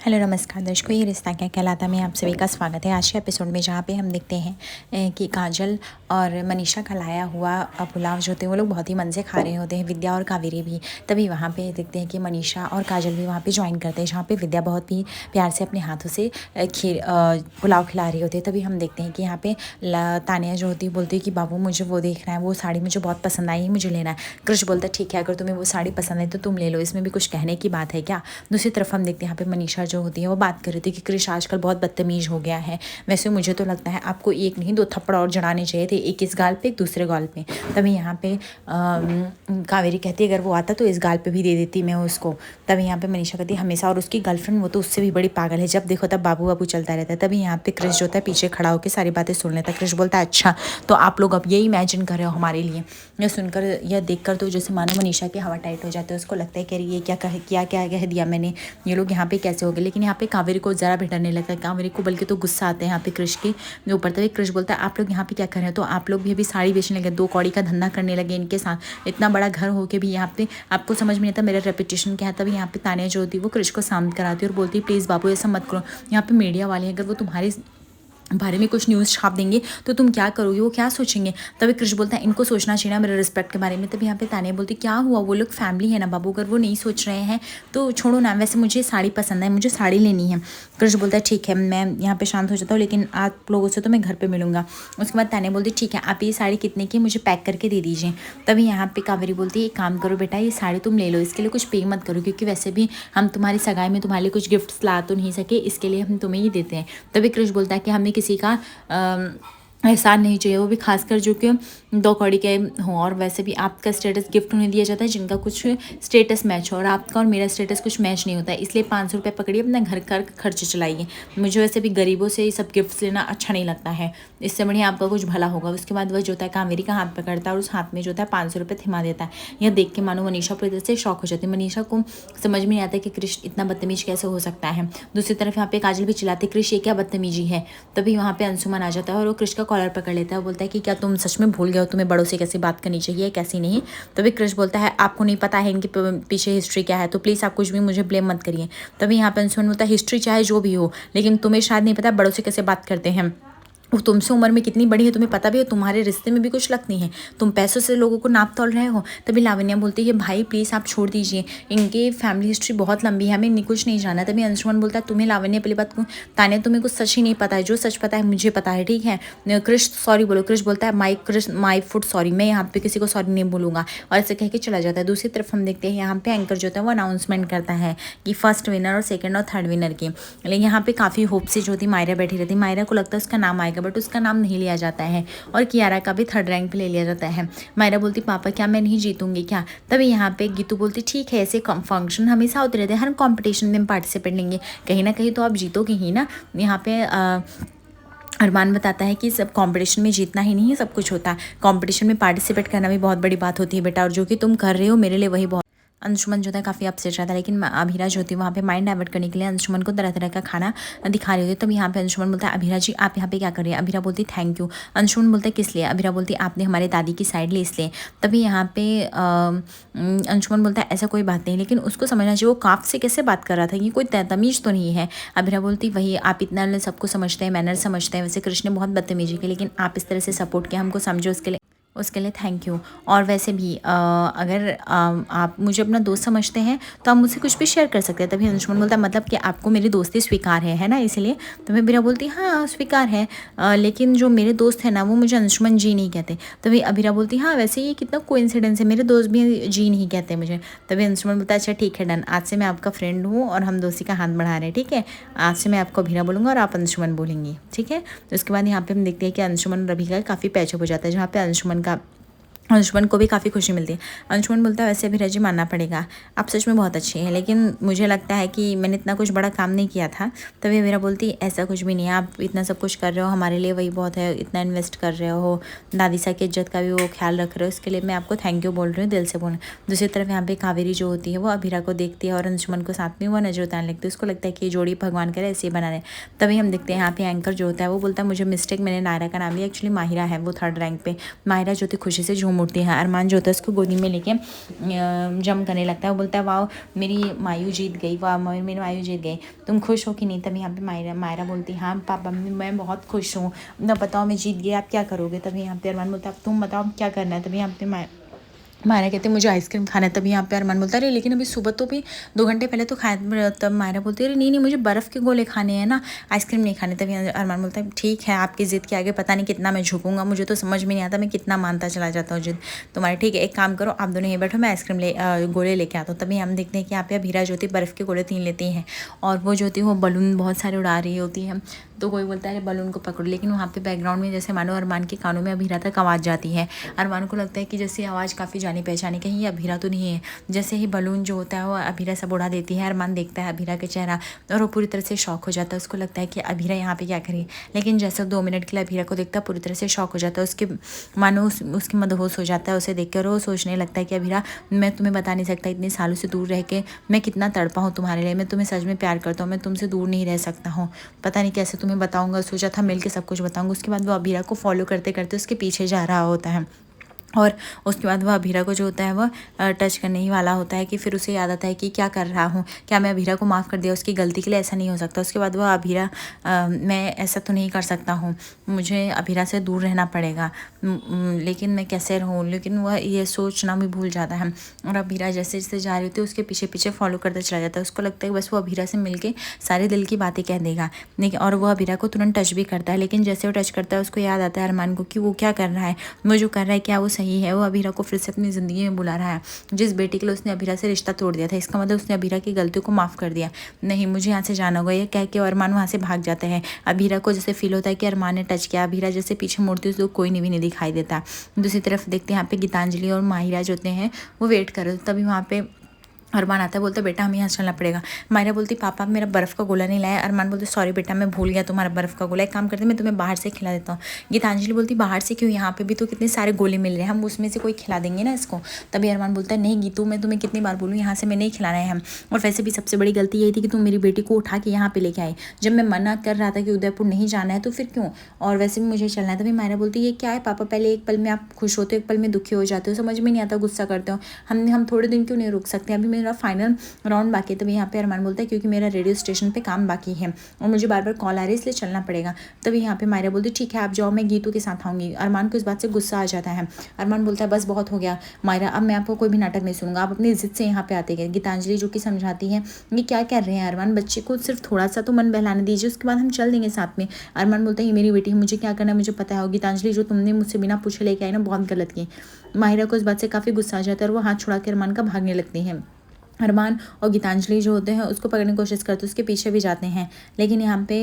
Hello नमस्कार दर्शकों, ये रिश्ता क्या कहलाता में आप सभी का स्वागत है। आज के एपिसोड में जहाँ पे हम देखते हैं कि काजल और मनीषा का लाया हुआ पुलाव जो होते हैं वो लोग बहुत ही मन से खा रहे होते हैं, विद्या और कावेरी भी। तभी वहाँ पे देखते हैं कि मनीषा और काजल भी वहाँ पे ज्वाइन करते हैं, जहाँ पे विद्या बहुत ही प्यार से अपने हाथों से खीर पुलाव खिला रही होती है। तभी हम देखते हैं कि यहाँ पे तानिया जो होती है बोलती है कि बाबू मुझे वो देखना है, वो साड़ी मुझे बहुत पसंद आई है, मुझे लेना है। कृष बोलता है ठीक है, अगर तुम्हें वो साड़ी पसंद है तो तुम ले लो, इसमें भी कुछ कहने की बात है क्या। दूसरी तरफ हम देखते हैं यहाँ पे मनीषा जो होती है वो बात कर रही थी कि कृष आजकल बहुत बदतमीज़ हो गया है। वैसे मुझे तो लगता है आपको एक नहीं 2 थप्पड़ और जड़ाने चाहिए थे, एक इस गाल पे एक दूसरे गाल पे। तभी यहाँ पे कावेरी कहती है अगर वो आता तो इस गाल पे भी दे देती मैं उसको। तभी यहाँ पे मनीषा कहती है हमेशा, और उसकी गर्लफ्रेंड वो तो उससे भी बड़ी पागल है, जब देखो तब बाबू बाबू चलता रहता है। तभी यहाँ पे कृष जो होता है पीछे खड़ा होकर सारी बातें सुन लेता है। कृष बोलता है अच्छा तो आप लोग अब ये इमेजिन कर रहे हो हमारे लिए। यह सुनकर यह देखकर तो जैसे मानो मनीषा की हवा टाइट हो जाती है, उसको लगता है कि अरे ये क्या कह दिया मैंने, ये लोग यहाँ पे कैसे हो गए। लेकिन यहाँ पे कावेरी को ज़रा भी डर नहीं लगता है, कावेरी को बल्कि तो गुस्सा आता है यहाँ पे कृष के ऊपर। तभी कृष बोलता है आप लोग यहाँ पे क्या कर रहे हैं, तो आप लोग भी अभी साड़ी बेचने लगे, 2 कौड़ी का धंधा करने लगे इनके साथ। इतना बड़ा घर होके भी यहाँ पे आपको समझ में नहीं आता मेरा रेपुटेशन क्या है। तभी यहाँ पे तानिया जो होती है वो कृष को शांत कराती है और बोलती है प्लीज़ बाबू ऐसा मत करो, यहाँ पे मीडिया वाले हैं, अगर वो तुम्हारे बारे में कुछ न्यूज़ छाप देंगे तो तुम क्या करोगे, वो क्या सोचेंगे। तभी कृष बोलता है इनको सोचना चाहिए ना मेरे रिस्पेक्ट के बारे में। तभी यहाँ पे तानिया बोलती क्या हुआ, वो लोग फैमिली है ना बाबू, अगर वो नहीं सोच रहे हैं तो छोड़ो ना, वैसे मुझे साड़ी पसंद है, मुझे साड़ी लेनी है। कृष बोलता है ठीक है मैं यहाँ पे शांत हो जाता हूँ, लेकिन आप लोगों से तो मैं घर पर मिलूंगा। उसके बाद तानिया बोलती ठीक है आप ये साड़ी कितने की मुझे पैक करके दे दीजिए। तभी यहाँ पे कावेरी बोलती है एक काम करो बेटा, ये साड़ी तुम ले लो, इसके लिए कुछ पे मत करो, क्योंकि वैसे भी हम तुम्हारी सगाई में तुम्हारे लिए कुछ गिफ्ट्स ला तो नहीं सके, इसके लिए हम तुम्हें ही देते हैं। तभी कृष बोलता है कि हमें किसी का एहसान नहीं चाहिए, वो भी खासकर जो कि 2 कौड़ी के हों, और वैसे भी आपका स्टेटस गिफ्ट उन्हें दिया जाता है जिनका कुछ स्टेटस मैच हो, और आपका और मेरा स्टेटस कुछ मैच नहीं होता है। इसलिए 500 रुपये पकड़िए, अपना घर का खर्च चलाइए। मुझे वैसे भी गरीबों से ये सब गिफ्ट्स लेना अच्छा नहीं लगता है, इससे बढ़िया आपका कुछ भला होगा। उसके बाद वह जो होता है कावेरी का हाथ पकड़ता है और उस हाथ में जो होता है 500 रुपये थमा देता है। यह देख के मानो मनीषा पूरी तरह से शॉक हो जाती है। मनीषा को समझ में नहीं आता कि कृष इतना बदतमीज कैसे हो सकता है। दूसरी तरफ यहाँ पे काजल भी चिल्लाती कृष ये क्या बदतमीजी है। तभी वहाँ पे अंशुमन आ जाता है और वो कृष का कॉलर पकड़ लेता है, बोलता है कि क्या तुम सच में भूल गए हो तुम्हें बड़ों से कैसे बात करनी चाहिए, कैसी नहीं। तभी कृष बोलता है आपको नहीं पता है इनके पीछे हिस्ट्री क्या है, तो प्लीज़ आप कुछ भी मुझे ब्लेम मत करिए। तभी यहाँ पे अंशुमन बोलता है हिस्ट्री चाहे जो भी हो, लेकिन तुम्हें शायद नहीं पता बड़ों से कैसे बात करते हैं। वो तुमसे उम्र में कितनी बड़ी है तुम्हें पता भी है, तुम्हारे रिश्ते में भी कुछ लगती है, तुम पैसों से लोगों को नाप तोल रहे हो। तभी लावण्या बोलती है भाई प्लीज़ आप छोड़ दीजिए, इनकी फैमिली हिस्ट्री बहुत लंबी है, हमें कुछ नहीं जाना। तभी अंशुमन बोलता है तुम्हें लावण्या पहली बात को ताने तुम्हें कुछ सच ही नहीं पता है, जो सच पता है मुझे पता है, ठीक है। कृष सॉरी बोलो। कृष बोलता है माई फुट सॉरी, मैं यहाँ पे किसी को सॉरी नहीं बोलूँगा, और ऐसे कह के चला जाता है। दूसरी तरफ हम देखते हैं यहाँ पे एंकर जो होता है वो अनाउंसमेंट करता है कि फर्स्ट विनर और सेकेंड और थर्ड विनर की। लेकिन यहाँ पे काफ़ी होप से जो होती मायरा बैठी रहती, मायरा को लगता है उसका नाम आएगा, बट उसका नाम नहीं लिया जाता है, और कियारा का भी 3rd रैंक पे ले लिया जाता है। मायरा बोलती पापा क्या मैं नहीं जीतूंगी क्या। तभी यहाँ पे गीतू बोलती ठीक है ऐसे फंक्शन हमेशा होते रहते हैं, हर कंपटीशन में हम पार्टिसिपेट लेंगे, कहीं ना कहीं तो आप जीतोगे ही ना। यहाँ पे अरमान बताता है कि सब कंपटीशन में जीतना ही नहीं है, सब कुछ होता है, कंपटीशन में पार्टिसिपेट करना भी बहुत बड़ी बात होती है बेटा, और जो कि तुम कर रहे हो मेरे लिए वही बहुत। अंशुमन जो था काफ़ी अपसेट रहता है, लेकिन अभीरा जो होती है वहाँ पे माइंड डाइवर्ट करने के लिए अंशुमन को तरह तरह का खाना दिखा रही होती है। तब यहाँ पे अंशुमन बोलता है अभीरा जी आप यहाँ पे क्या कर रही है। अभीरा बोलती थैंक यू। अंशुमन बोलता है किस लिए। अभीरा बोलती आपने हमारे दादी की साइड ली इसलिए। तभी यहाँ पे अंशुमन बोलता है ऐसा कोई बात नहीं, लेकिन उसको समझना चाहिए वो काफ से कैसे बात कर रहा था, ये कोई तमीज़ तो नहीं है। अभीरा बोलती वही आप इतना सबको समझते हैं, मैनर समझते हैं, वैसे कृष्ण ने बहुत बदतमीजी की, लेकिन आप इस तरह से सपोर्ट किया हमको, समझो उसके लिए थैंक यू। और वैसे भी अगर आप मुझे अपना दोस्त समझते हैं तो आप मुझसे कुछ भी शेयर कर सकते हैं। तभी अंशुमन बोलता है मतलब कि आपको मेरी दोस्ती स्वीकार है ना, इसलिए। तभी अभीरा बोलती हाँ स्वीकार है, लेकिन जो मेरे दोस्त हैं ना वो मुझे अंशुमन जी नहीं कहते। तभी अभीरा बोलती हाँ वैसे ये कितना कोइंसिडेंस है, मेरे दोस्त भी जी नहीं कहते मुझे। तभी अंशुमन बोलता है अच्छा ठीक है डन, आज से मैं आपका फ्रेंड हूँ और हम दोस्ती का हाथ बढ़ा रहे हैं, ठीक है। आज से मैं आपको अभीरा बोलूँगा और आप अंशुमन बोलेंगी, ठीक है। तो उसके बाद यहाँ पे हम देखते हैं कि अंशुमन और अभीरा काफ़ी पैचअप हो जाता है, जहाँ पे अंशुमन को भी काफ़ी खुशी मिलती है। अंशुमन बोलता है वैसे अभीरा जी मानना पड़ेगा आप सच में बहुत अच्छी हैं, लेकिन मुझे लगता है कि मैंने इतना कुछ बड़ा काम नहीं किया था। तभी अभीरा बोलती ऐसा कुछ भी नहीं है, आप इतना सब कुछ कर रहे हो हमारे लिए वही बहुत है, इतना इन्वेस्ट कर रहे हो, दादी सा की इज्जत का भी वो ख्याल रख रहे हो, इसके लिए मैं आपको थैंक यू बोल रही हूँ, दिल से बोल। दूसरी तरफ यहाँ पे कावेरी जो होती है वो अभीरा को देखती है और अंशुमन को साथ में वो नजर उतारने लगती है, उसको लगता है कि ये जोड़ी भगवान करे ऐसे ही बना रहे। तभी हम देखते हैं यहाँ पे एंकर जो होता है वो बोलता है मुझे मिस्टेक, मैंने नायरा का नाम लिया, एक्चुअली माहिरा है वो 3rd रैंक पे। माहिरा जो थी खुशी से झूम मूर्ति है। अरमान जो होता है उसको गोदी में लेके जंप करने लगता है। वो बोलता है वाह मेरी मायू जीत गई, वाह मेरी मायू जीत गई, तुम खुश हो कि नहीं? तभी यहाँ पे मायरा बोलती हाँ पापा मैं बहुत खुश हूँ, ना बताओ मैं जीत गई, आप क्या करोगे? तभी यहाँ पे अरमान बोलता है तुम बताओ क्या करना है? तभी यहाँ पे मायरा कहते हैं मुझे आइसक्रीम खाना है। तभी यहाँ पे अरमान बोलता है अरे लेकिन अभी सुबह तो भी 2 घंटे पहले तो खाया। तब मायरा बोलती है अरे नहीं मुझे बर्फ़ के गोले खाने हैं ना, आइसक्रीम नहीं खाने। तभी अरमान बोलता है ठीक है आपकी ज़िद के आगे पता नहीं कितना मैं झुकूंगा, मुझे तो समझ में नहीं आता मैं कितना मानता चला जाता हूँ ज़िद तुम्हारी। ठीक है एक काम करो आप दोनों यहीं बैठो, मैं आइसक्रीम गोले लेके आता हूँ। तभी हम देखते हैं कि यहाँ पे अभीरा ज्योति बर्फ़ के गोले 3 लेती हैं और वो ज्योति वो बलून बहुत सारे उड़ा रही होती है। तो कोई बोलता है अरे बलून को पकड़ो, लेकिन वहाँ पे बैकग्राउंड में जैसे मानो अरमान के कानों में अभीरा तक आवाज़ जाती है। अरमान को लगता है कि जैसे आवाज़ काफ़ी जानी पहचानी, कहीं ये अभीरा तो नहीं है। जैसे ही बलून जो होता है वो अभीरा सब उड़ा देती है। अरमान देखता है अभीरा के चेहरा और वो पूरी तरह से शॉक हो जाता है। उसको लगता है कि अभीरा यहाँ पे क्या करी, लेकिन जैसे 2 मिनट के लिए अभीरा को देखता है पूरी तरह से शॉक हो जाता है। उसके मानो उसकी मदहोश हो जाता है उसे देखकर। वो सोचने लगता है कि अभीरा मैं तुम्हें बता नहीं सकता इतने सालों से दूर रह के मैं कितना तड़पा हूँ तुम्हारे लिए, मैं तुम्हें सच में प्यार करता हूँ, मैं तुमसे दूर नहीं रह सकता हूँ, पता नहीं कैसे तुम्हें बताऊँगा, सोचा था मिल के सब कुछ बताऊँगा। उसके बाद वो अभीरा को फॉलो करते करते उसके पीछे जा रहा होता है और उसके बाद वह अभीरा को जो होता है वह टच करने ही वाला होता है कि फिर उसे याद आता है कि क्या कर रहा हूँ, क्या मैं अभीरा को माफ़ कर दिया, उसकी गलती के लिए ऐसा नहीं हो सकता। उसके बाद वह अभीरा मैं ऐसा तो नहीं कर सकता हूँ, मुझे अभीरा से दूर रहना पड़ेगा, लेकिन मैं कैसे रहूँ। लेकिन वह ये सोचना भी भूल जाता है और अभीरा जैसे जैसे जा रही होती है उसके पीछे पीछे फॉलो करता चला जाता है। उसको लगता है बस वो अभीरा से मिल के सारे दिल की बातें कह देगा, लेकिन और वो अभीरा को तुरंत टच भी करता है। लेकिन जैसे वो टच करता है उसको याद आता है अरमान को कि वो क्या कर रहा है, वो जो कर रहा है क्या वो सही है। वो अभीरा को फिर से अपनी ज़िंदगी में बुला रहा है। जिस बेटी के लिए उसने अभीरा से रिश्ता तोड़ दिया था, इसका मतलब उसने अभीरा की गलतियों को माफ़ कर दिया। नहीं मुझे यहाँ से जाना होगा, ये कह के अरमान वहाँ से भाग जाते हैं। अभीरा को जैसे फील होता है कि अरमान ने टच किया। अभीरा जैसे पीछे मुड़ती है उसको कोई भी नहीं दिखाई देता। दूसरी तरफ देखते हैं यहाँ पे गीतांजलि और माहिरा जो होते हैं वो वेट कर रहे, तभी वहाँ पे अरमान आता है, बोलता बेटा हमें यहाँ चलना पड़ेगा। मायरा बोलती पापा मेरा बर्फ़ का गोला नहीं लाया। अरमान बोलते सॉरी बेटा मैं भूल गया तुम्हारा बर्फ़ का गोला, एक काम करते मैं तुम्हें बाहर से खिला देता हूँ। गीतांजलि बोलती बाहर से क्यों, यहाँ पे भी तो कितने सारे गोले मिल रहे हैं, हम उसमें से कोई खिला देंगे ना इसको। तभी अरमान बोलता है नहीं गीतू मैं तुम्हें कितनी बार बोलूँ यहाँ से मैं नहीं खिलाना है हम, और वैसे भी सबसे बड़ी गलती यही थी कि तुम मेरी बेटी को उठा के यहाँ पे लेके आए, जब मैं मना कर रहा था कि उदयपुर नहीं जाना है तो फिर क्यों, और वैसे भी मुझे चलना है। तभी मायरा बोलती ये क्या है पापा, पहले एक पल में आप खुश होते हो एक पल में दुखी हो जाते हो, समझ में नहीं आता, गुस्सा करते हो, हम थोड़े दिन क्यों नहीं रुक सकते, अभी मेरा फाइनल राउंड बाकी है। तभी यहाँ पे अरमान बोलता है क्योंकि मेरा रेडियो स्टेशन पे काम बाकी है और मुझे बार बार कॉल आ रही है इसलिए चलना पड़ेगा। तभी यहाँ पे मायरा बोलती ठीक है आप जाओ मैं गीतू के साथ आऊँगी। अरमान को इस बात से गुस्सा आ जाता है। अरमान बोलता है बस बहुत हो गया मायरा, अब मैं आपको कोई भी नाटक नहीं सुनूंगा, आप अपनी इज्जत से यहाँ पे आते गए। गीतांजलि जो कि समझाती है ये क्या कर रहे हैं अरमान, बच्चे को सिर्फ थोड़ा सा तो मन बहलाने दीजिए उसके बाद हम चल देंगे साथ में। अरमान बोलता है ये मेरी बेटी है, मुझे क्या करना है मुझे पता है। गीतांजलि जो तुमने मुझसे बिना पूछे लेके आई ना बहुत गलत की। माहिरा को इस बात से काफ़ी गुस्सा आ जाता है और वो हाथ छुड़ा के अरमान का भागने लगती है। अरमान और गीतांजलि जो होते हैं उसको पकड़ने की कोशिश करते उसके पीछे भी जाते हैं, लेकिन यहाँ पे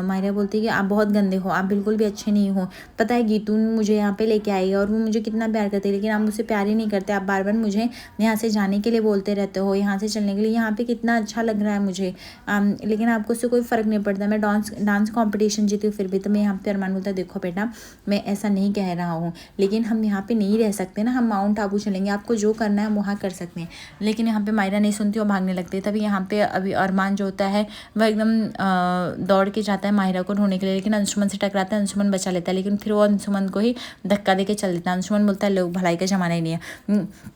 मायरा बोलती है कि आप बहुत गंदे हो, आप बिल्कुल भी अच्छे नहीं हो, पता है गीतू मुझे यहाँ पे लेके आई है और वो मुझे कितना प्यार करते हैं, लेकिन आप मुझसे प्यार ही नहीं करते, आप बार बार मुझे यहाँ से जाने के लिए बोलते रहते हो, यहाँ से चलने के लिए, यहाँ पे कितना अच्छा लग रहा है मुझे, लेकिन आपको उससे कोई फ़र्क नहीं पड़ता। मैं डांस कॉम्पिटिशन जीती हूँ फिर भी। तो मैं यहाँ पे अरमान बोलता है देखो बेटा मैं ऐसा नहीं कह रहा हूँ, लेकिन हम यहाँ पे नहीं रह सकते ना, हम माउंट आबू चलेंगे, आपको जो करना है हम वहाँ कर सकते हैं। लेकिन यहाँ पे मायरा नहीं सुनती और भागने लगती है। तभी यहाँ पे अभी अरमान जो होता है वह एकदम दौड़ के जाता है माहिरा को ढूंढने के लिए, लेकिन अंशुमन से टकराता है, अंशुमन बचा लेता है, लेकिन फिर वो अंशुमन को ही धक्का दे के चल देता है। अंशुमन बोलता है लोग भलाई का जमाना ही नहीं है।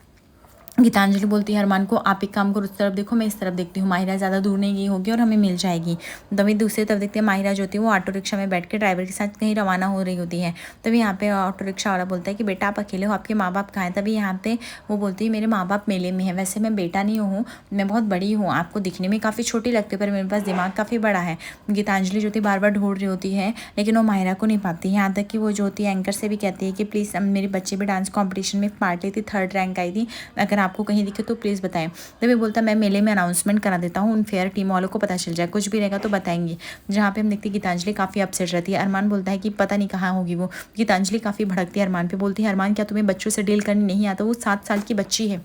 गीतांजलि बोलती है अरमान को आप एक काम करो उस तरफ देखो मैं इस तरफ देखती हूँ, माहिरा ज़्यादा दूर नहीं गई होगी और हमें मिल जाएगी। तभी दूसरी तरफ देखते हैं माहिरा जो होती है वो ऑटो रिक्शा में बैठ के ड्राइवर के साथ कहीं रवाना हो रही होती है। तभी यहाँ पे ऑटो रिक्शा वाला बोलता है कि बेटा आप अकेले हो, आपके माँ बाप कहाँ हैं। तभी यहाँ पे वो बोलती है मेरे माँ बाप मेले में है, वैसे मैं बेटा नहीं हूँ, मैं बहुत बड़ी हूँ, आपको दिखने में काफ़ी छोटी लगती है पर मेरे पास दिमाग काफ़ी बड़ा है। गीतांजलि जो होती है बार बार ढूंढ रही होती है लेकिन वो माहिरा को नहीं पाती, यहाँ तक कि वो जो होती है एंकर से भी कहती है कि प्लीज़ मेरे बच्चे भी डांस कॉम्पिटिशन में पार्ट ली थी, 3rd रैंक आई थी, अगर आपको कहीं दिखे तो प्लीज़ बताएं। तभी बोलता मैं मेले में अनाउंसमेंट करा देता हूँ, उन फेयर टीम वालों को पता चल जाए, कुछ भी रहेगा तो बताएंगे। जहाँ पे हम देखते हैं गीतांजलि काफ़ी अपसेट रहती है। अरमान बोलता है कि पता नहीं कहाँ होगी वो। गीतांजलि काफ़ी भड़कती है अरमान पे, बोलती है अरमान क्या तुम्हें बच्चों से डील करनी नहीं आता, वो 7 साल की बच्ची है,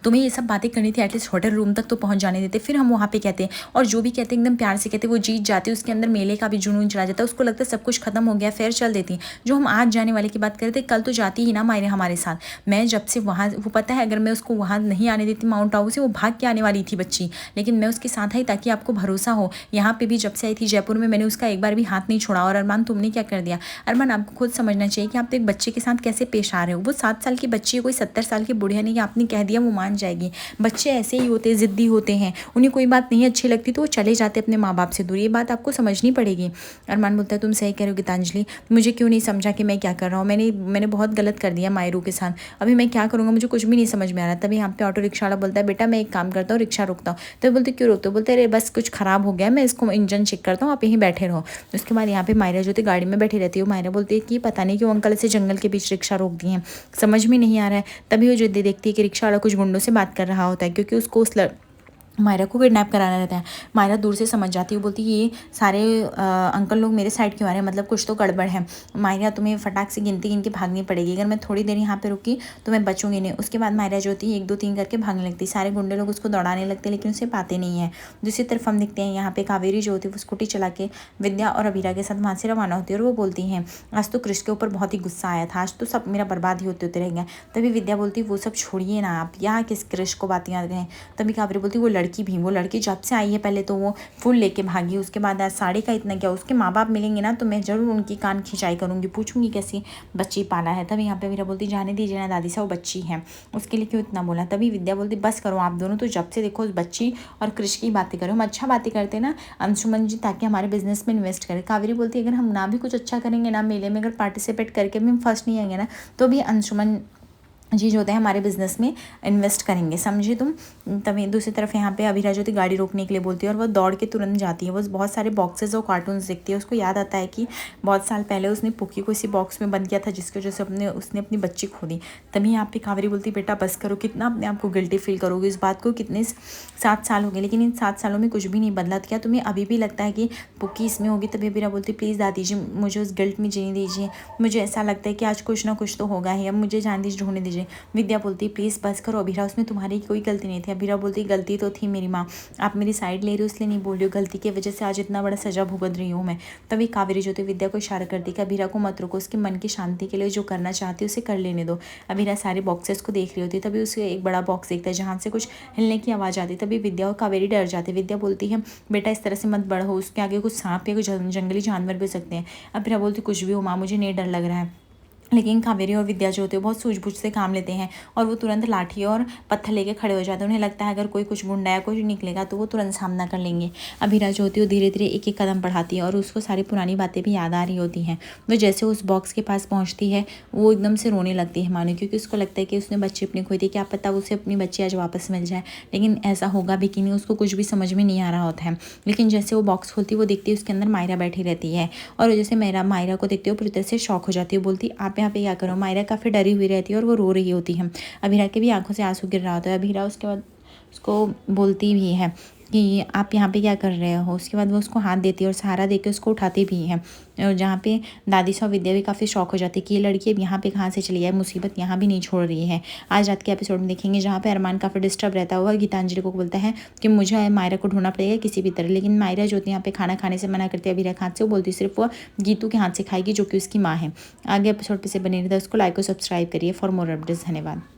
तुम्हें ये सब बातें करनी थी, एटलीस्ट होटल रूम तक तो पहुंच जाने देते, फिर हम वहाँ पे कहते हैं। और जो भी कहते हैं एकदम प्यार से कहते, वो जीत जाते, उसके अंदर मेले का भी जुनून चला जाता है, उसको लगता है सब कुछ खत्म हो गया, फिर चल देती। जो हम आज जाने वाले की बात कर रहे थे, कल तो जाती ही ना मायरे हमारे साथ। मैं जब से वहाँ, वो पता है अगर मैं उसको वहाँ नहीं आने देती माउंट आबू से, वो भाग के आने वाली थी बच्ची, लेकिन मैं उसके साथ आई ताकि आपको भरोसा हो। यहाँ पे भी जब से आई थी जयपुर में, मैंने उसका एक बार भी हाथ नहीं छोड़ा। और अरमान तुमने क्या कर दिया? अरमान आपको खुद समझना चाहिए कि आप तो एक बच्चे के साथ कैसे पेश आ रहे हो। वो 7 साल की बच्ची है, कोई 70 साल की बुढ़िया नहीं कि आपने कह दिया वो मान जाएगी। बच्चे ऐसे ही होते हैं, ज़िद्दी होते हैं, उन्हें कोई बात नहीं अच्छी लगती तो वो चले जाते अपने माँ बाप से दूर। ये बात आपको समझनी पड़ेगी। अरमान बोलता है तुम सही कह रहे हो गीतांजलि, मुझे क्यों नहीं समझा कि मैं क्या कर रहा हूँ। मैंने बहुत गलत कर दिया मायरू के साथ। अभी मैं क्या करूँगा, मुझे कुछ भी नहीं समझ में आ रहा। तभी यहाँ पे ऑटो रिक्शा वाला बोलता है बेटा मैं एक काम करता हूँ, रिक्शा रोकता हूँ। तो बोलते क्यों रोकते हो? बोलते अरे बस कुछ ख़राब हो गया, मैं इसको इंजन चेक करता हूँ, आप यहीं बैठे रहो। उसके बाद यहाँ पे मायरा जो थी गाड़ी में बैठी रहती है। मायरा बोलती है कि पता नहीं क्यों अंकल ऐसे जंगल के बीच रिक्शा रोक दिए हैं, समझ में नहीं आ रहा है। तभी वो जो देखती है कि रिक्शा वाला कुछ गुंडों से बात कर रहा होता है, क्योंकि उसको उस मायरा को किडनैप कराना रहता है। मायरा दूर से समझ जाती है, बोलती ये सारे अंकल लोग मेरे साइड क्यों आ रहे हैं, मतलब कुछ तो गड़बड़ है। मायरा तुम्हें फटाक से गिनती गिन के भागनी पड़ेगी, अगर मैं थोड़ी देर यहाँ पे रुकी तो मैं बचूंगी नहीं। उसके बाद मायरा जो होती है 1 2 3 करके भागने लगती। सारे गुंडे लोग उसको दौड़ाने लगते लेकिन उसे पाते नहीं है। दूसरी तरफ हम देखते हैं यहाँ पे कावेरी जो होती है वो स्कूटी चला के विद्या और अबीरा के साथ वहाँ से रवाना होती है। और वो बोलती हैं आज तो कृष के ऊपर बहुत ही गुस्सा आया था, आज तो सब मेरा बर्बाद ही होते होते रह गया। तभी विद्या बोलती वो सब छोड़िए ना, आप यहाँ किस कृष को बातें याद रहे। तभी कावेरी बोलती वो लड़की जब से आई है पहले तो वो फूल लेके भागी, उसके बाद आज साड़ी का इतना क्या। उसके माँ बाप मिलेंगे ना तो मैं ज़रूर उनकी कान खिंचाई करूँगी, पूछूंगी कैसी बच्ची पाला है। तभी यहाँ पे वीरा बोलती जाने दीजिए ना दादी सा, वो बच्ची है, उसके लिए क्यों इतना बोला। तभी विद्या बोलती बस करो आप दोनों, तो जब से देखो उस बच्ची और कृष की बातें करो। हम अच्छा बातें करते ना अंशुमन जी, ताकि हमारे बिजनेस में इन्वेस्ट करें। कावेरी बोलती अगर हम ना भी कुछ अच्छा करेंगे ना, मेले में अगर पार्टिसिपेट करके भी हम फर्स्ट नहीं आएंगे ना, तो भी अंशुमन जी जो होते हैं हमारे बिजनेस में इन्वेस्ट करेंगे, समझे तुम। तभी दूसरी तरफ यहाँ पे अभिरा जो थी गाड़ी रोकने के लिए बोलती है और वो दौड़ के तुरंत जाती है। वो बहुत सारे बॉक्सेस और कार्टून्स देखती है। उसको याद आता है कि बहुत साल पहले उसने पुक्की को इसी बॉक्स में बंद किया था जिसकी वजह से उसने अपनी बच्ची खो दी। तभी यहाँ पे कावेरी बोलती बेटा बस करो, कितना अपने आप को गिल्टी फील करोगे इस बात को। कितने 7 साल हो गए लेकिन इन 7 सालों में कुछ भी नहीं बदला, तो क्या तुम्हें अभी भी लगता है कि पुक्की इसमें होगी। तभी अभिरा बोलती प्लीज़ दादी जी मुझे उस गिल्ट में जीने दीजिए, मुझे ऐसा लगता है कि आज कुछ ना कुछ तो होगा ही, अब मुझे जान दीजिए, ढूंढने दीजिए। विद्या बोलती प्लीज़ बस करो अभिरा, उसमें तुम्हारी कोई गलती नहीं थी। अभिरा बोलती गलती तो थी मेरी माँ, आप मेरी साइड ले रही हो इसलिए नहीं बोल रही हो, गलती की वजह से आज इतना बड़ा सजा भुगत रही हूँ मैं। तभी कावेरी जो थी विद्या को इशारा करती कि अभिरा को मत रोको, उसके मन की शांति के लिए जो करना चाहती है उसे कर लेने दो। अभिरा सारे बॉक्सेस को देख रही होती, तभी उसे एक बड़ा बॉक्स देखता है जहाँ से कुछ हिलने की आवाज़ आती। तभी विद्या और कावेरी डर जाती। विद्या बोलती है बेटा इस तरह से मत बढ़ो, उसके आगे कुछ सांप या कुछ जंगली जानवर भी हो सकते हैं। अभिरा बोलती कुछ भी हो माँ, मुझे नहीं डर लग रहा है। लेकिन कावेरी और विद्या जो होते हैं बहुत सूझबूझ से काम लेते हैं और वो तुरंत लाठी और पत्थर लेके खड़े हो जाते हैं। उन्हें लगता है अगर कोई कुछ गुंडा या कुछ निकलेगा तो वो तुरंत सामना कर लेंगे। अभिरा जो होती है वो धीरे धीरे एक एक कदम बढ़ाती है और उसको सारी पुरानी बातें भी याद आ रही होती हैं। वो जैसे उस बॉक्स के पास पहुँचती है वो एकदम से रोने लगती है मानो, क्योंकि उसको लगता है कि उसने बच्ची अपनी खोई थी, क्या पता उसे अपनी बच्ची आज वापस मिल जाए। लेकिन ऐसा होगा भी कि नहीं उसको कुछ भी समझ में नहीं आ रहा होता है। लेकिन जैसे वो बॉक्स खोलती है वो देखती है उसके अंदर मायरा बैठी रहती है और जैसे मायरा को देखते हो पूरी तरह से शॉक हो जाती है। बोलती आप यहाँ पे क्या करो। मायरा काफ़ी डरी हुई रहती है और वो रो रही होती है। अभिरा के भी आंखों से आंसू गिर रहा होता है। अभिरा उसके बाद उसको बोलती भी है कि आप यहाँ पे क्या कर रहे हो। उसके बाद वो उसको हाथ देती है और सहारा देकर उसको उठाती भी है। और जहाँ पे दादी सा विद्या भी काफ़ी शौक हो जाती है कि ये लड़की अब यहाँ पे कहाँ से चली है, मुसीबत यहाँ भी नहीं छोड़ रही है। आज रात के एपिसोड में देखेंगे जहाँ पे अरमान काफ़ी डिस्टर्ब रहता हुआ गीतांजलि को बोलता है कि मुझे मायरा को ढूंढना पड़ेगा किसी भी तरह। लेकिन मायरा जो होती है यहाँ पे खाना खाने से मना करती है अभिरा के हाथ से। वो बोलती सिर्फ वो गीतू के हाथ से खाएगी जो कि उसकी माँ है। आगे एपिसोड पे से बने रहता है, उसको लाइक और सब्सक्राइब करिए फॉर मोर अपडेट्स। धन्यवाद।